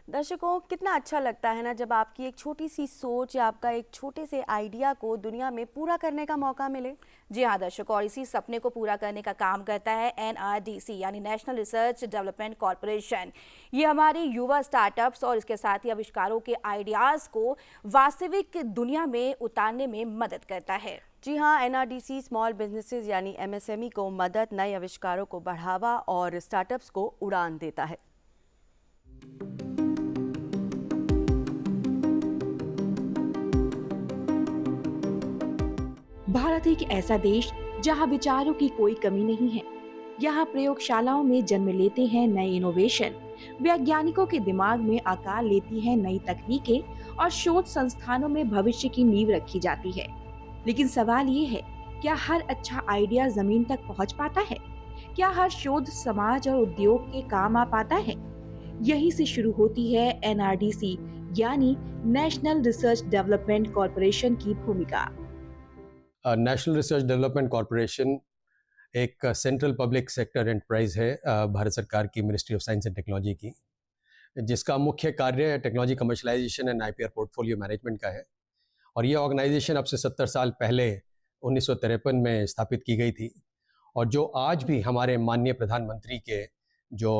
दर्शकों, कितना अच्छा लगता है ना जब आपकी एक छोटी सी सोच या आपका एक छोटे से आइडिया को दुनिया में पूरा करने का मौका मिले। जी हाँ दर्शकों, और इसी सपने को पूरा करने का काम करता है एनआरडीसी यानी नेशनल रिसर्च डेवलपमेंट कॉरपोरेशन। ये हमारी युवा स्टार्टअप्स और इसके साथ ही आविष्कारों के आइडियाज़ को वास्तविक दुनिया में उतारने में मदद करता है। जी हाँ, एनआरडीसी स्मॉल बिजनेसेस यानी एमएसएमई को मदद, नए आविष्कारों को बढ़ावा और स्टार्टअप्स को उड़ान देता है। भारत एक ऐसा देश जहां विचारों की कोई कमी नहीं है। यहाँ प्रयोगशालाओं में जन्म लेते हैं नए इनोवेशन, वैज्ञानिकों के दिमाग में आकार लेती है नई तकनीकें और शोध संस्थानों में भविष्य की नींव रखी जाती है। लेकिन सवाल ये है, क्या हर अच्छा आइडिया जमीन तक पहुँच पाता है? क्या हर शोध समाज और उद्योग के काम आ पाता है? यहीं से शुरू होती है एनआरडीसी यानी नेशनल रिसर्च डेवलपमेंट कॉरपोरेशन की भूमिका। नेशनल रिसर्च डेवलपमेंट कॉरपोरेशन एक सेंट्रल पब्लिक सेक्टर एंटरप्राइज है भारत सरकार की ministry of science and technology की, जिसका मुख्य कार्य technology commercialisation and IPR portfolio management का है। और ये ऑर्गेनाइजेशन अब से 70 साल पहले 1953 में स्थापित की गई थी, और जो आज भी हमारे माननीय प्रधानमंत्री के जो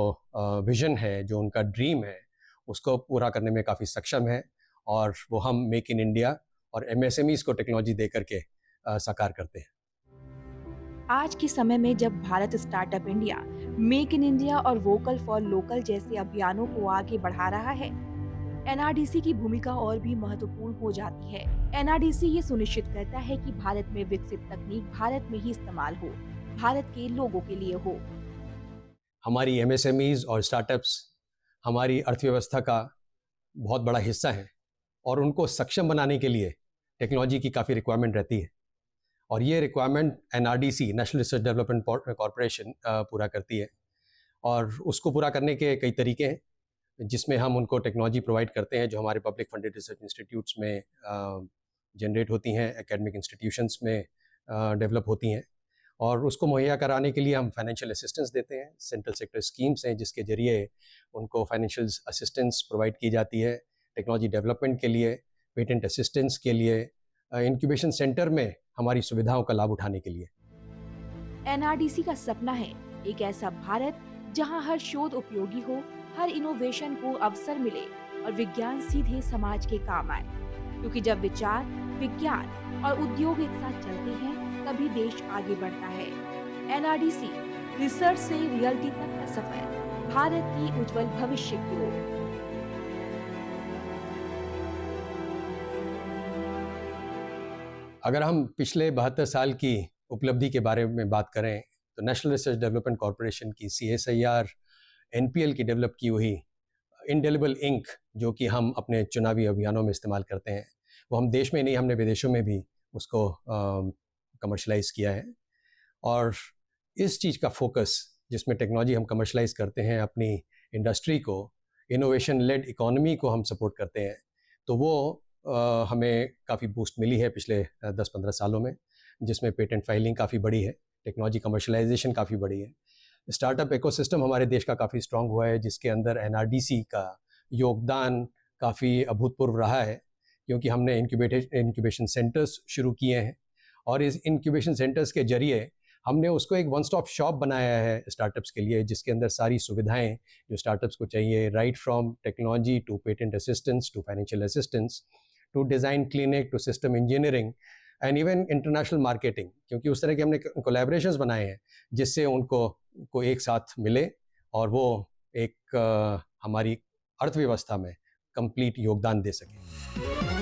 विजन है, जो उनका ड्रीम है, उसको पूरा करने में काफ़ी सक्षम है। और वो हम मेक इन इंडिया और एमएसएमईज को टेक्नोलॉजी दे करके साकार करते हैं। आज के समय में जब Bharat startup India, make in India और वोकल फॉर लोकल जैसे अभियानों को आगे बढ़ा रहा है, एनआरडीसी की भूमिका और भी महत्वपूर्ण हो जाती है। एनआरडीसी ये सुनिश्चित करता है कि भारत में विकसित तकनीक भारत में ही इस्तेमाल हो, भारत के लोगों के लिए हो। हमारी एमएसएमईज और स्टार्टअप्स हमारी अर्थव्यवस्था का बहुत बड़ा हिस्सा है, और उनको सक्षम बनाने के लिए टेक्नोलॉजी की काफ़ी रिक्वायरमेंट रहती है। और ये requirement NRDC national research development corporation पूरा करती है। और उसको पूरा करने के कई तरीके हैं, जिसमें हम उनको टेक्नोलॉजी प्रोवाइड करते हैं जो हमारे पब्लिक फंडेड रिसर्च इंस्टीट्यूट्स में जनरेट होती हैं, एकेडमिक इंस्टीट्यूशंस में डेवलप होती हैं। और उसको मुहैया कराने के लिए हम फाइनेंशियल असिस्टेंस देते हैं। सेंट्रल सेक्टर स्कीम्स हैं जिसके जरिए उनको फाइनेंशियल असिस्टेंस प्रोवाइड की जाती है टेक्नोलॉजी डेवलपमेंट के लिए, पेटेंट असिस्टेंस के लिए, इंक्यूबेशन सेंटर में हमारी सुविधाओं का लाभ उठाने के लिए। एनआरडीसी का सपना है एक ऐसा भारत जहां हर शोध उपयोगी हो, हर इनोवेशन को अवसर मिले और विज्ञान सीधे समाज के काम आए। क्योंकि जब विचार, विज्ञान और उद्योग एक साथ चलते हैं तभी देश आगे बढ़ता है। एनआरडीसी, रिसर्च से रियलिटी तक का सफर, भारत की उज्जवल भविष्य की ओर। अगर हम पिछले 72 साल की उपलब्धि के बारे में बात करें तो नेशनल रिसर्च डेवलपमेंट कॉरपोरेशन की CSIR NPL की डेवलप की हुई इंडेलिबल इंक, जो कि हम अपने चुनावी अभियानों में इस्तेमाल करते हैं, वो हम देश में नहीं, हमने विदेशों में भी उसको कमर्शलाइज किया है। और इस चीज़ का फोकस, जिसमें टेक्नोलॉजी हम कमर्शलाइज करते हैं, अपनी इंडस्ट्री को, इनोवेशन लेड इकोनॉमी को हम सपोर्ट करते हैं, तो वो हमें काफ़ी बूस्ट मिली है पिछले 10-15 सालों में, जिसमें पेटेंट फाइलिंग काफ़ी बढ़ी है, टेक्नोलॉजी कमर्शलाइजेशन काफ़ी बढ़ी है, स्टार्टअप इकोसिस्टम हमारे देश का काफ़ी स्ट्रांग हुआ है, जिसके अंदर एनआरडीसी का योगदान काफ़ी अभूतपूर्व रहा है। क्योंकि हमने इंक्यूबेशन सेंटर्स शुरू किए हैं, और इस इंक्यूबेशन सेंटर्स के जरिए हमने उसको एक वन स्टॉप शॉप बनाया है स्टार्टअप्स के लिए, जिसके अंदर सारी सुविधाएं जो स्टार्टअप्स को चाहिए, right from technology to patent assistance to financial assistance to design clinic to system engineering and even international marketing. क्योंकि उस तरह के हमने कोलैबोरेशंस बनाए हैं जिससे उनको एक साथ मिले और वो एक हमारी अर्थव्यवस्था में कंप्लीट योगदान दे सके।